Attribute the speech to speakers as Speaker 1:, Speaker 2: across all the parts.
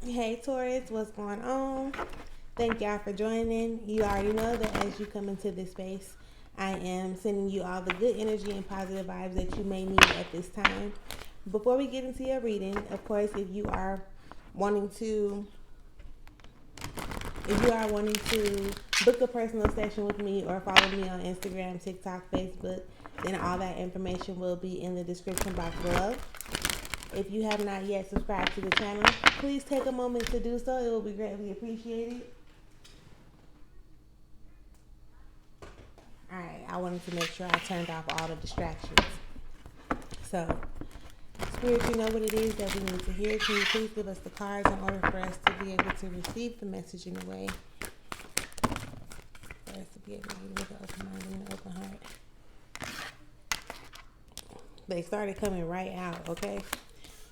Speaker 1: Hey Taurus, what's going on? Thank y'all for joining. You already know that as you come into this space, I am sending you all the good energy and positive vibes that you may need at this time. Before we get into your reading, of course, wanting to if you are wanting to book a personal session with me or follow me on Instagram, TikTok, Facebook, then all that information will be in the description box below. If you have not yet subscribed to the channel, please take a moment to do so. It will be greatly appreciated. Alright, I wanted to make sure I turned off all the distractions. So, Spirit, you know what it is that we need to hear. Can you please give us the cards in order for us to be able to receive the message in a way for us to be able to read with an open mind and an open heart? They started coming right out, okay?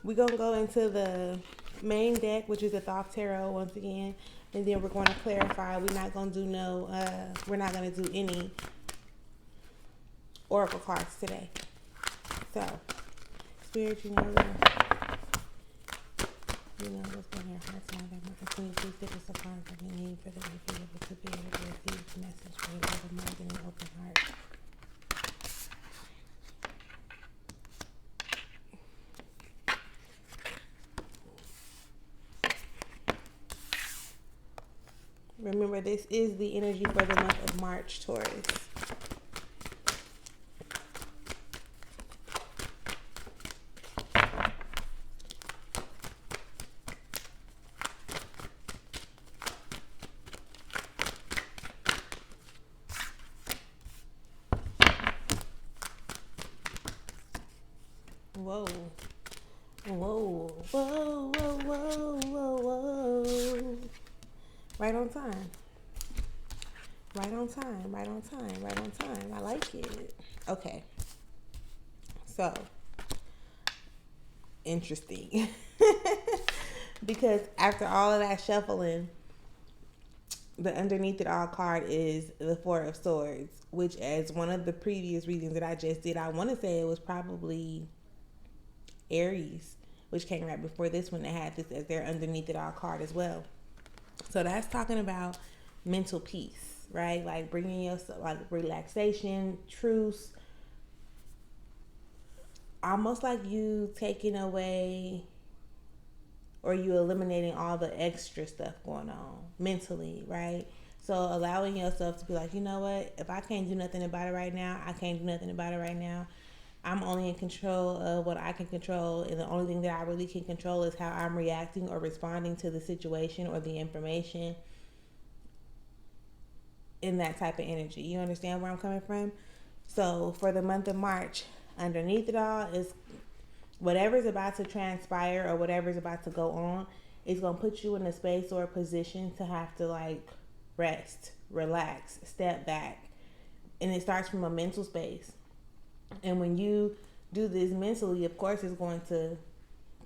Speaker 1: We're going to go into the main deck, which is the Thoth Tarot once again, and then we're going to clarify. We're not going to do any oracle cards today. So, Spirit, you know what's going on your heart's mind. Can you please give us the cards that we need for the people to be able to receive the message for the open mind and an open heart? Remember, this is the energy for the month of March, Taurus. Whoa. Whoa. Whoa, whoa, whoa, whoa, whoa. Right on time. Right on time, right on time, right on time. I like it. Okay. So, interesting. Because after all of that shuffling, the underneath it all card is the Four of Swords, which, as one of the previous readings that I just did, I want to say it was probably Aries, which came right before this one, that had this as their underneath it all card as well. So that's talking about mental peace, right? Like bringing yourself, like relaxation, truce, almost like you taking away or you eliminating all the extra stuff going on mentally, right? So allowing yourself to be like, you know what, if I can't do nothing about it right now, I can't do nothing about it right now. I'm only in control of what I can control, and the only thing that I really can control is how I'm reacting or responding to the situation or the information in that type of energy. You understand where I'm coming from? So for the month of March, underneath it all is whatever's about to transpire or whatever's about to go on is going to put you in a space or a position to have to like rest, relax, step back. And it starts from a mental space. And when you do this mentally, of course, it's going to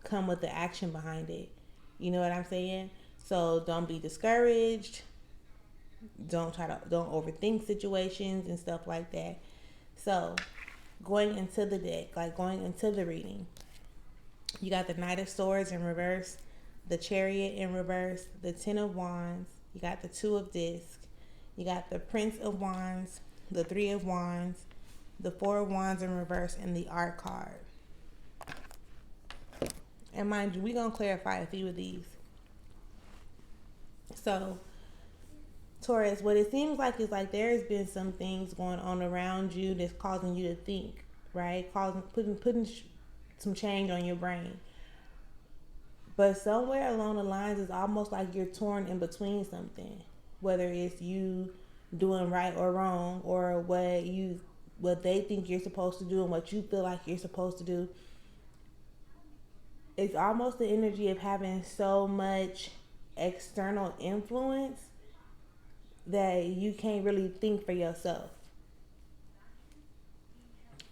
Speaker 1: come with the action behind it. You know what I'm saying? So don't be discouraged. Don't overthink situations and stuff like that. So going into the deck, like going into the reading, you got the Knight of Swords in reverse, the Chariot in reverse, the Ten of Wands, you got the Two of Discs, you got the Prince of Wands, the Three of Wands, the Four of Wands in reverse, and the Art card. And mind you, we're going to clarify a few of these. So, Taurus, what it seems like is like there has been some things going on around you that's causing you to think, right? Putting some change on your brain. But somewhere along the lines, it's almost like you're torn in between something. Whether it's you doing right or wrong, or what they think you're supposed to do and what you feel like you're supposed to do. It's almost the energy of having so much external influence that you can't really think for yourself.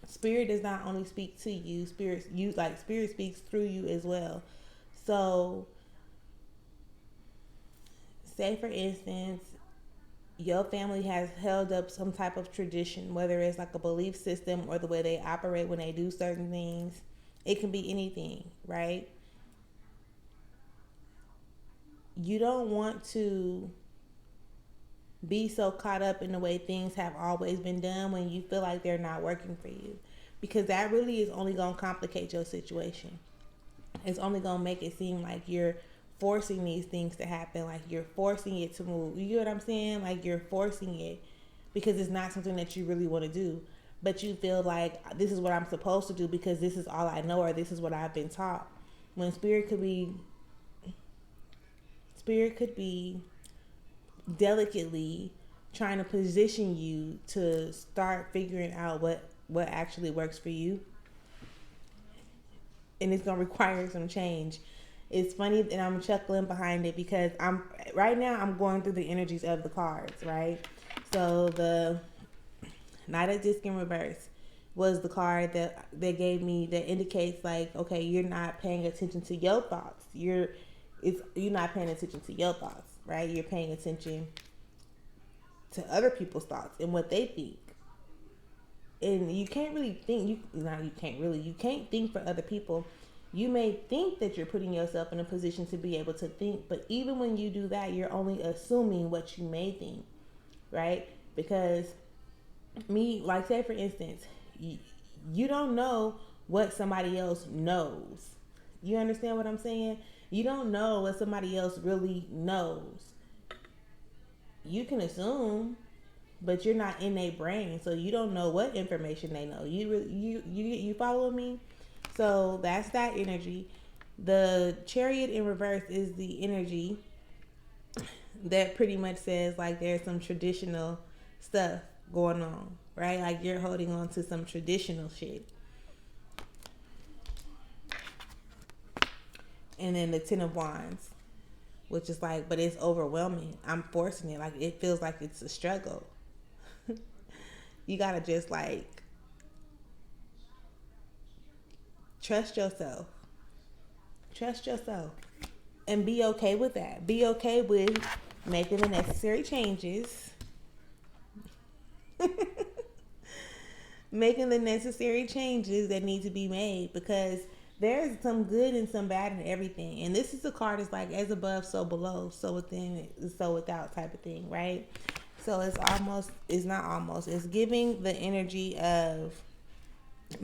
Speaker 1: Spirit does not only speak to you, spirit speaks through you as well. So, say for instance, your family has held up some type of tradition, whether it's like a belief system or the way they operate when they do certain things. It can be anything, right? you don't want to be so caught up in the way things have always been done when you feel like they're not working for you, because that really is only going to complicate your situation. It's only going to make it seem like you're forcing these things to happen, like you're forcing it to move. You get what I'm saying? Like you're forcing it because it's not something that you really want to do, but you feel like this is what I'm supposed to do because this is all I know, or this is what I've been taught. When spirit could be delicately trying to position you to start figuring out what actually works for you, and it's gonna require some change. It's funny, and I'm chuckling behind it because I'm going through the energies of the cards, right? So the Knight of Disc in reverse was the card that they gave me that indicates like, okay, you're not paying attention to your thoughts. You're not paying attention to your thoughts, right? You're paying attention to other people's thoughts and what they think. And you can't really think, you can't think for other people. You may think that you're putting yourself in a position to be able to think, but even when you do that, you're only assuming what you may think, right? Because like say for instance, you don't know what somebody else knows. You understand what I'm saying? You don't know what somebody else really knows. You can assume, but you're not in their brain, so you don't know what information they know. You following me? So that's that energy. The Chariot in reverse is the energy that pretty much says like there's some traditional stuff going on, right? Like you're holding on to some traditional shit. And then the Ten of Wands, which is like, but it's overwhelming. I'm forcing it. Like it feels like it's a struggle. You gotta just like trust yourself. Trust yourself. And be okay with that. Be okay with making the necessary changes. Making the necessary changes that need to be made, because there's some good and some bad in everything. And this is a card that's like as above, so below, so within, so without type of thing, right? So it's giving the energy of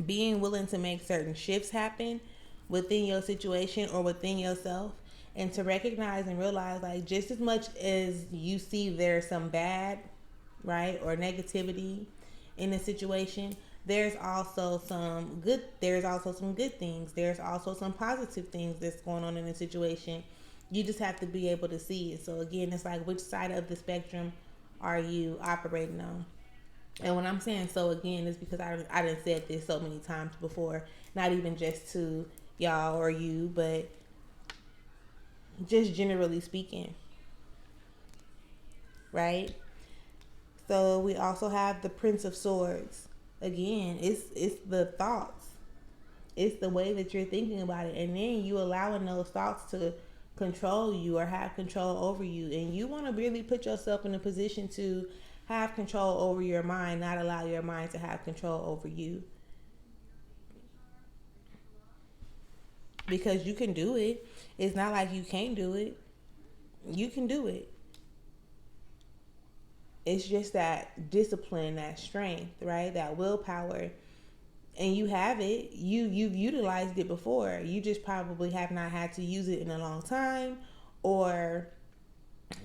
Speaker 1: being willing to make certain shifts happen within your situation or within yourself, and to recognize and realize like just as much as you see there's some bad, right, or negativity in the situation, there's also some good things. There's also some positive things that's going on in the situation. You just have to be able to see it. So again, it's like, which side of the spectrum are you operating on? And when I'm saying so again, it's because I done said this so many times before, not even just to y'all or you, but just generally speaking, right? So we also have the Prince of Swords. Again, it's the thoughts. It's the way that you're thinking about it. And then you allowing those thoughts to control you or have control over you. And you want to really put yourself in a position to have control over your mind, not allow your mind to have control over you. Because you can do it. It's not like you can't do it. You can do it. It's just that discipline, that strength, right? That willpower. And you have it. You've utilized it before. You just probably have not had to use it in a long time, or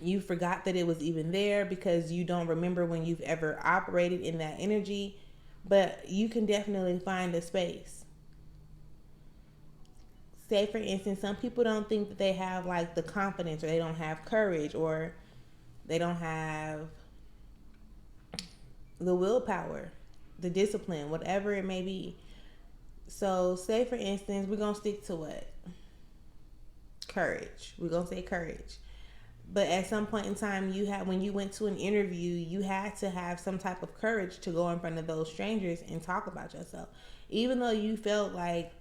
Speaker 1: you forgot that it was even there because you don't remember when you've ever operated in that energy. But you can definitely find a space. Say for instance, some people don't think that they have like the confidence, or they don't have courage, or they don't have the willpower, the discipline, whatever it may be. So say for instance, we're going to stick to what? Courage. We're going to say courage. But at some point in time, when you went to an interview, you had to have some type of courage to go in front of those strangers and talk about yourself. Even though you felt like,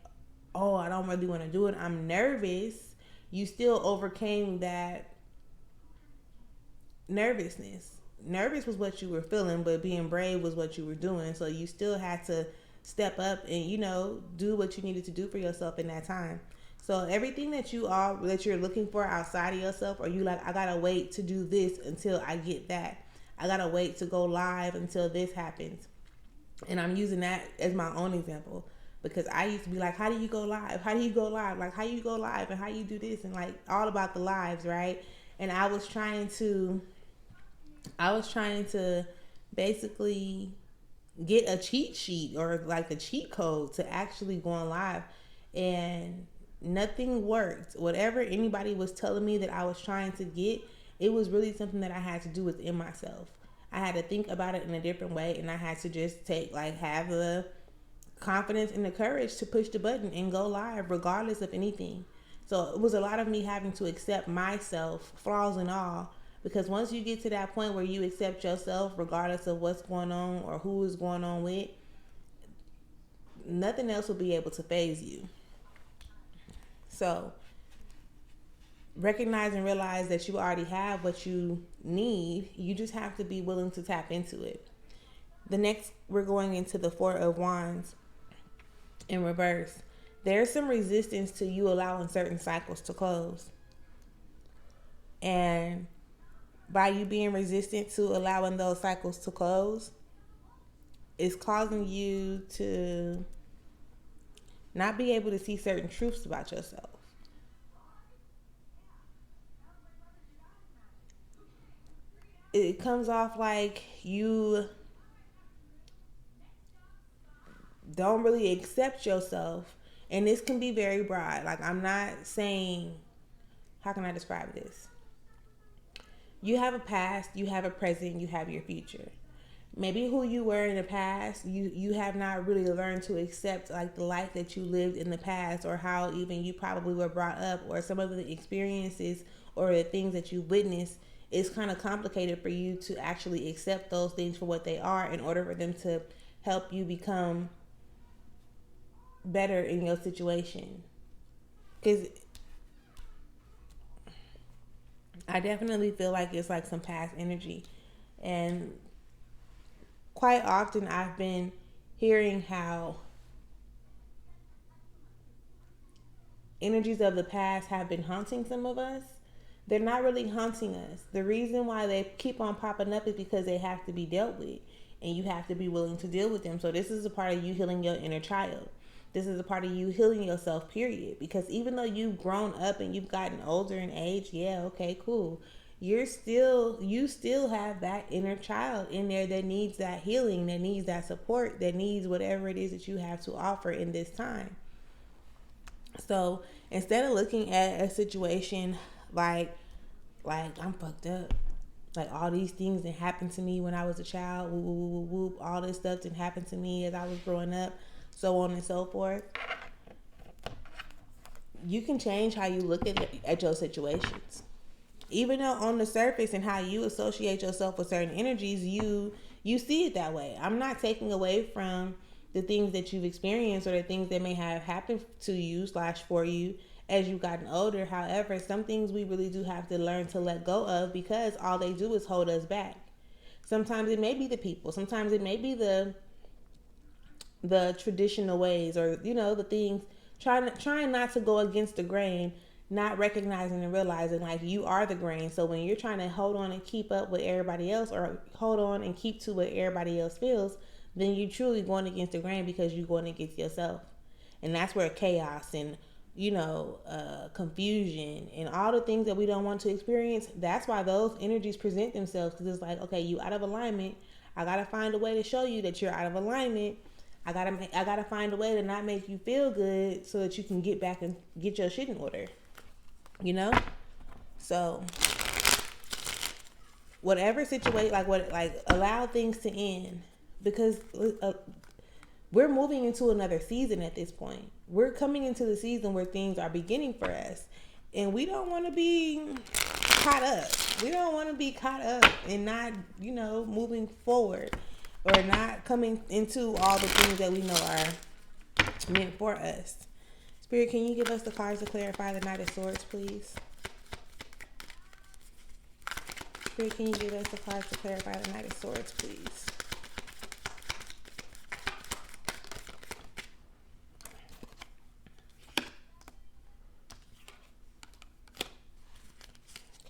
Speaker 1: oh, I don't really want to do it, I'm nervous, you still overcame that nervousness. Nervous was what you were feeling, but being brave was what you were doing. So you still had to step up and, do what you needed to do for yourself in that time. So everything that you're looking for outside of yourself, or you like, I gotta wait to do this until I get that. I gotta wait to go live until this happens. And I'm using that as my own example, because I used to be like, how do you go live? How do you go live? Like, how you go live and how you do this, and like all about the lives, right? And I was trying to basically get a cheat sheet, or like the cheat code to actually going live, and nothing worked. Whatever anybody was telling me that I was trying to get, it was really something that I had to do within myself. I had to think about it in a different way, and I had to just have the confidence and the courage to push the button and go live regardless of anything. So it was a lot of me having to accept myself, flaws and all, because once you get to that point where you accept yourself regardless of what's going on or who is going on with, nothing else will be able to faze you. So recognize and realize that you already have what you need. You just have to be willing to tap into it. The next, we're going into the Four of Wands in reverse. There's some resistance to you allowing certain cycles to close. And by you being resistant to allowing those cycles to close, it's causing you to not be able to see certain truths about yourself. It comes off like you don't really accept yourself. And this can be very broad. Like, I'm not saying, how can I describe this? You have a past, you have a present, you have your future. Maybe who you were in the past, you have not really learned to accept like the life that you lived in the past, or how even you probably were brought up, or some of the experiences or the things that you witnessed. It's kind of complicated for you to actually accept those things for what they are in order for them to help you become better in your situation. Because I definitely feel like it's like some past energy. And quite often I've been hearing how energies of the past have been haunting some of us. They're not really haunting us. The reason why they keep on popping up is because they have to be dealt with, and you have to be willing to deal with them. So this is a part of you healing your inner child. This is a part of you healing yourself, period. Because even though you've grown up and you've gotten older in age, yeah, okay, cool. You still have that inner child in there that needs that healing, that needs that support, that needs whatever it is that you have to offer in this time. So instead of looking at a situation like I'm fucked up, like all these things that happened to me when I was a child, whoop, whoop, whoop, whoop, all this stuff that happened to me as I was growing up, so on and so forth. You can change how you look at your situations. Even though on the surface and how you associate yourself with certain energies, you see it that way. I'm not taking away from the things that you've experienced or the things that may have happened to you / for you as you've gotten older. However, some things we really do have to learn to let go of, because all they do is hold us back. Sometimes it may be the people. Sometimes it may be the traditional ways, or the things, trying not to go against the grain, not recognizing and realizing like you are the grain. So when you're trying to hold on and keep up with everybody else, or hold on and keep to what everybody else feels, then you're truly going against the grain, because you're going against yourself. And that's where chaos and confusion and all the things that we don't want to experience, that's why those energies present themselves. Because it's like, okay, you out of alignment. I gotta find a way to show you that you're out of alignment. I gotta find a way to not make you feel good, so that you can get back and get your shit in order. So whatever situation, allow things to end, because we're moving into another season at this point. We're coming into the season where things are beginning for us, and we don't want to be caught up. We don't want to be caught up and not, moving forward, or not coming into all the things that we know are meant for us. Spirit, can you give us the cards to clarify the Knight of Swords, please? Spirit, can you give us the cards to clarify the Knight of Swords, please?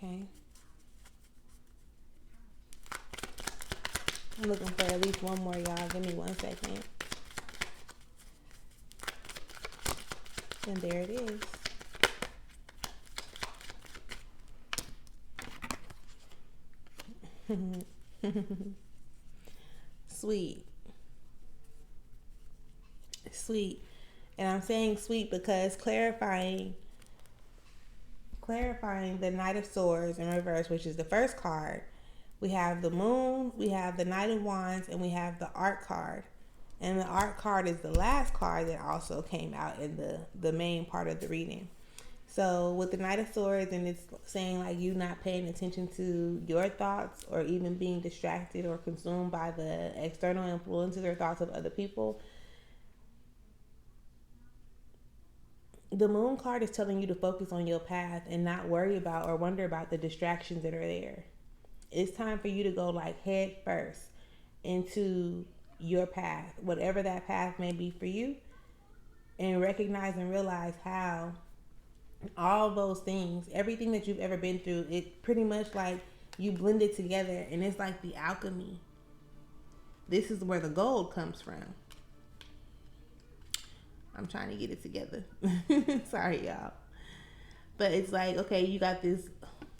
Speaker 1: Okay. I'm looking for at least one more, y'all. Give me 1 second. And there it is. Sweet. Sweet. And I'm saying sweet because clarifying the Knight of Swords in reverse, which is the first card. We have the Moon, we have the Knight of Wands, and we have the Art card. And the Art card is the last card that also came out in the main part of the reading. So with the Knight of Swords, and it's saying like you not paying attention to your thoughts or even being distracted or consumed by the external influences or thoughts of other people. The Moon card is telling you to focus on your path and not worry about or wonder about the distractions that are there. It's time for you to go like head first into your path, whatever that path may be for you, and recognize and realize how all those things, everything that you've ever been through, it pretty much like you blend it together and it's like the alchemy. This is where the gold comes from. I'm trying to get it together. Sorry, y'all. But it's like, okay, you got this.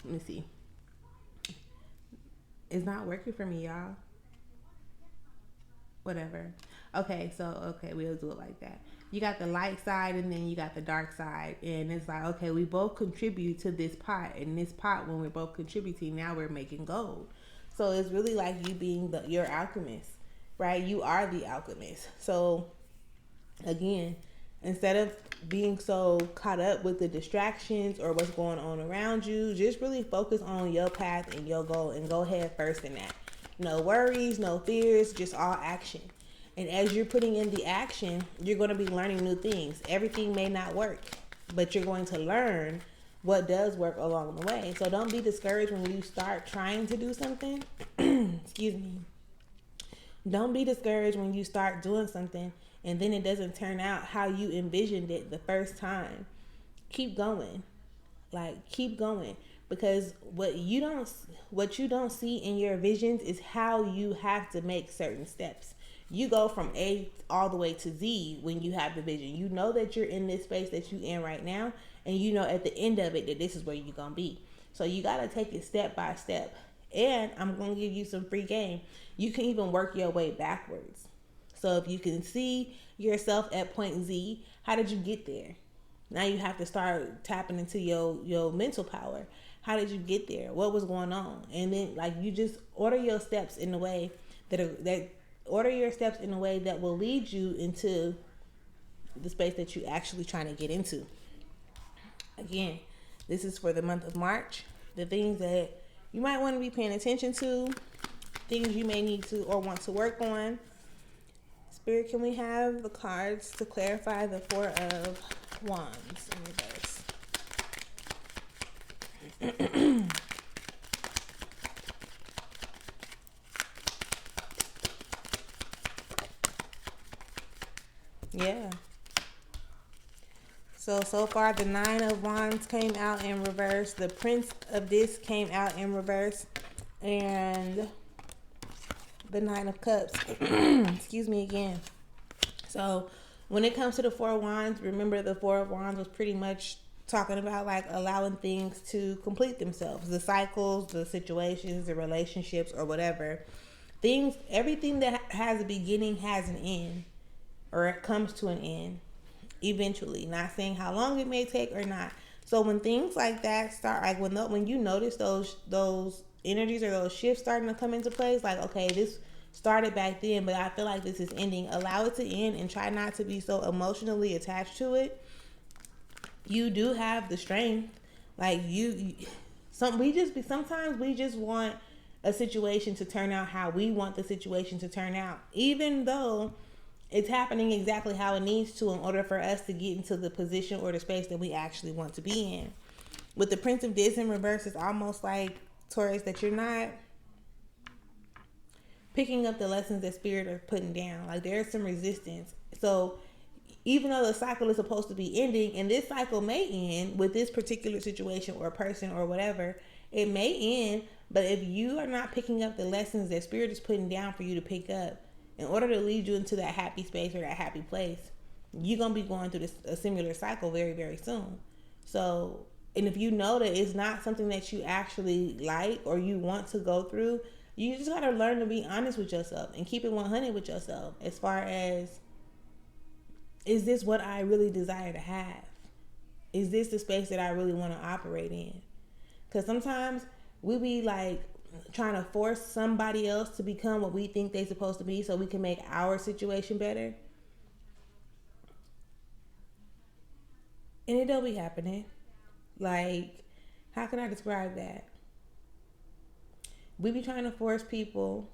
Speaker 1: Let me see. It's not working for me, y'all. Whatever. Okay, we'll do it like that. You got the light side and then you got the dark side. And it's like, okay, we both contribute to this pot. And this pot, when we're both contributing, now we're making gold. So it's really like you being your alchemist, right? You are the alchemist. So again, instead of being so caught up with the distractions or what's going on around you, just really focus on your path and your goal and go head first in that. No worries, no fears, just all action. And as you're putting in the action, you're going to be learning new things. Everything may not work, but you're going to learn what does work along the way. So don't be discouraged when you start trying to do something. Excuse me. Don't be discouraged when you start doing something and then it doesn't turn out how you envisioned it the first time. Keep going. Keep going. Because what you don't see in your visions is how you have to make certain steps. You go from A all the way to Z when you have the vision. You know that you're in this space that you're in right now, and you know at the end of it that this is where you're going to be. So you got to take it step by step. And I'm going to give you some free game. You can even work your way backwards. So if you can see yourself at point Z, how did you get there? Now you have to start tapping into your mental power. How did you get there? What was going on? And then you just order your steps in a way that will lead you into the space that you're actually trying to get into. Again, this is for the month of March. The things that you might want to be paying attention to, things you may need to or want to work on. Spirit, can we have the cards to clarify the Four of Wands in reverse? Yeah. So far the Nine of Wands came out in reverse. The Prince of Discs came out in reverse. And the Nine of Cups. Excuse me again. So when it comes to the Four of Wands, remember the Four of Wands was pretty much talking about allowing things to complete themselves. The cycles, the situations, the relationships, or whatever. Everything that has a beginning has an end. Or it comes to an end eventually. Not saying how long it may take or not. So when things like that start, when you notice those energies or those shifts starting to come into place, okay, this started back then, but I feel like this is ending. Allow it to end and try not to be so emotionally attached to it. You do have the strength. Sometimes we just want a situation to turn out how we want the situation to turn out, even though it's happening exactly how it needs to in order for us to get into the position or the space that we actually want to be in. With the Prince of Discs in reverse, it's almost like, Taurus, that you're not picking up the lessons that Spirit are putting down. There's some resistance. So even though the cycle is supposed to be ending, and this cycle may end with this particular situation or person or whatever, it may end, but if you are not picking up the lessons that Spirit is putting down for you to pick up in order to lead you into that happy space or that happy place, you're going to be going through a similar cycle very, very soon. So, and if you know that it's not something that you actually like or you want to go through, you just got to learn to be honest with yourself and keep it 100 with yourself as far as, is this what I really desire to have? Is this the space that I really want to operate in? Because sometimes we be like trying to force somebody else to become what we think they're supposed to be so we can make our situation better. And it don't be happening. Like, how can I describe that? We be trying to force people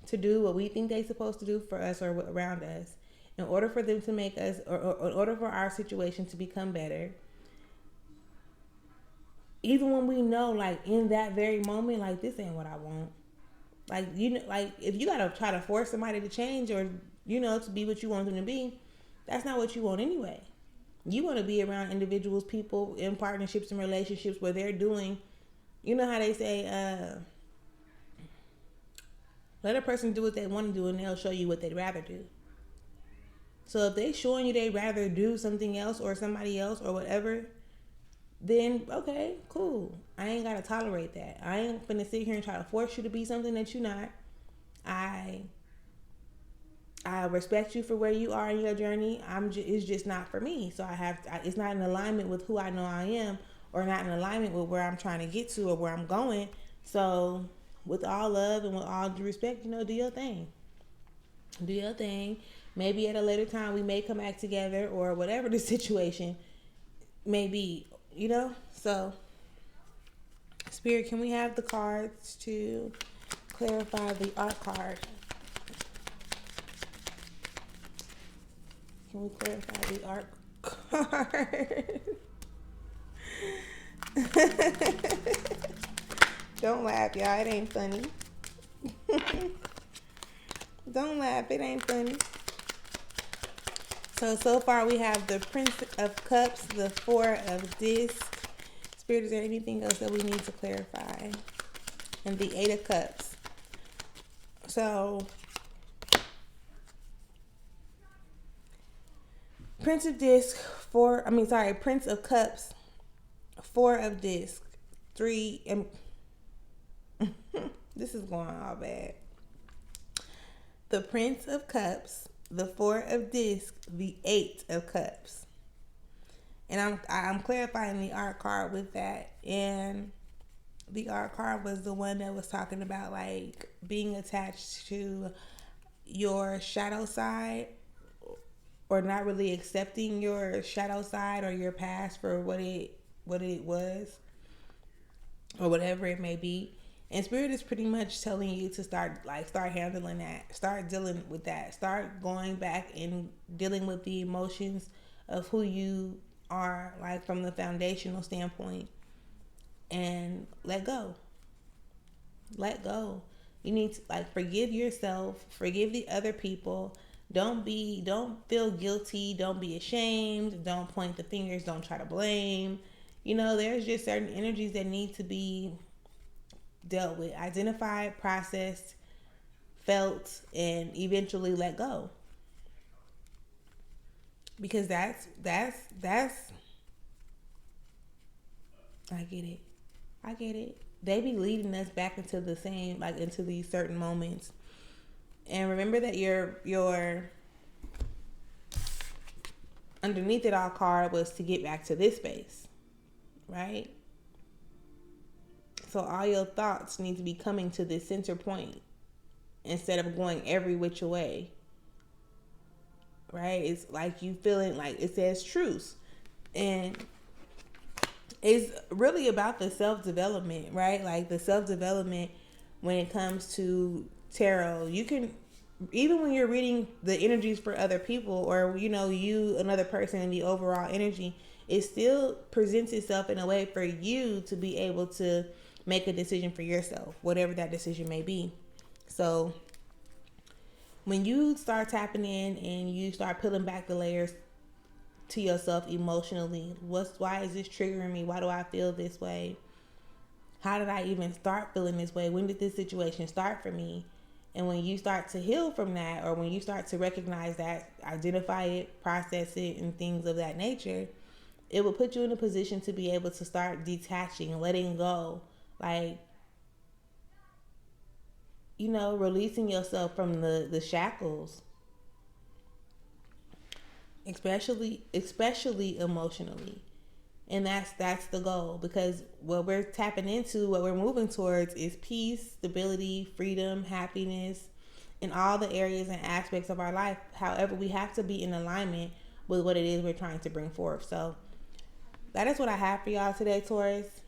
Speaker 1: to do what we think they're supposed to do for us or around us in order for them to make us, or in order for our situation to become better. Even when we know, like, in that very moment, like, this ain't what I want. Like, you know, like, if you gotta try to force somebody to change or, you know, to be what you want them to be, that's not what you want anyway. You want to be around individuals, people in partnerships and relationships where they're doing, you know how they say, let a person do what they want to do and they'll show you what they'd rather do. So if they showing you they'd rather do something else or somebody else or whatever, then okay, cool. I ain't got to tolerate that. I ain't finna sit here and try to force you to be something that you're not. I respect you for where you are in your journey. It's just not for me. So it's not in alignment with who I know I am, or not in alignment with where I'm trying to get to or where I'm going. So with all love and with all due respect, you know, do your thing. Do your thing. Maybe at a later time we may come back together or whatever the situation may be, you know? So, Spirit, can we have the cards to clarify the art card? Can we clarify the art card? Don't laugh, y'all. It ain't funny. Don't laugh. It ain't funny. So far we have the Prince of Cups, the Four of Discs. Spirit, is there anything else that we need to clarify? And the Eight of Cups. So, Prince of Cups, Four of Discs, this is going all bad. The Prince of Cups, the Four of Discs, the Eight of Cups. And I'm clarifying the art card with that. And the art card was the one that was talking about like being attached to your shadow side, or not really accepting your shadow side or your past for what it was, or whatever it may be. And Spirit is pretty much telling you to start handling that. Start dealing with that. Start going back and dealing with the emotions of who you are, like from the foundational standpoint. And let go. Let go. You need to forgive yourself, forgive the other people. Don't feel guilty. Don't be ashamed. Don't point the fingers. Don't try to blame. You know, there's just certain energies that need to be dealt with, identified, processed, felt, and eventually let go. Because that's I get it. They be leading us back into the same, into these certain moments. And remember that your underneath it all card was to get back to this space, right? So all your thoughts need to be coming to this center point instead of going every which way, right? It's like you feeling like it says truce. And it's really about the self-development, right? Like the self-development when it comes to tarot. You can, even when you're reading the energies for other people, or, you know, you, another person in the overall energy, it still presents itself in a way for you to be able to make a decision for yourself, whatever that decision may be. So when you start tapping in and you start peeling back the layers to yourself emotionally. Why is this triggering me? Why do I feel this way? How did I even start feeling this way? When did this situation start for me? And when you start to heal from that, or when you start to recognize that, identify it, process it, and things of that nature, it will put you in a position to be able to start detaching, letting go, like, releasing yourself from the shackles, especially emotionally. And that's the goal, because what we're tapping into, what we're moving towards, is peace, stability, freedom, happiness in all the areas and aspects of our life. However, we have to be in alignment with what it is we're trying to bring forth. So that is what I have for y'all today, Taurus.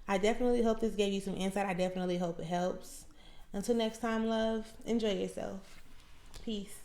Speaker 1: I definitely hope this gave you some insight. I definitely hope it helps. Until next time, love, enjoy yourself. Peace.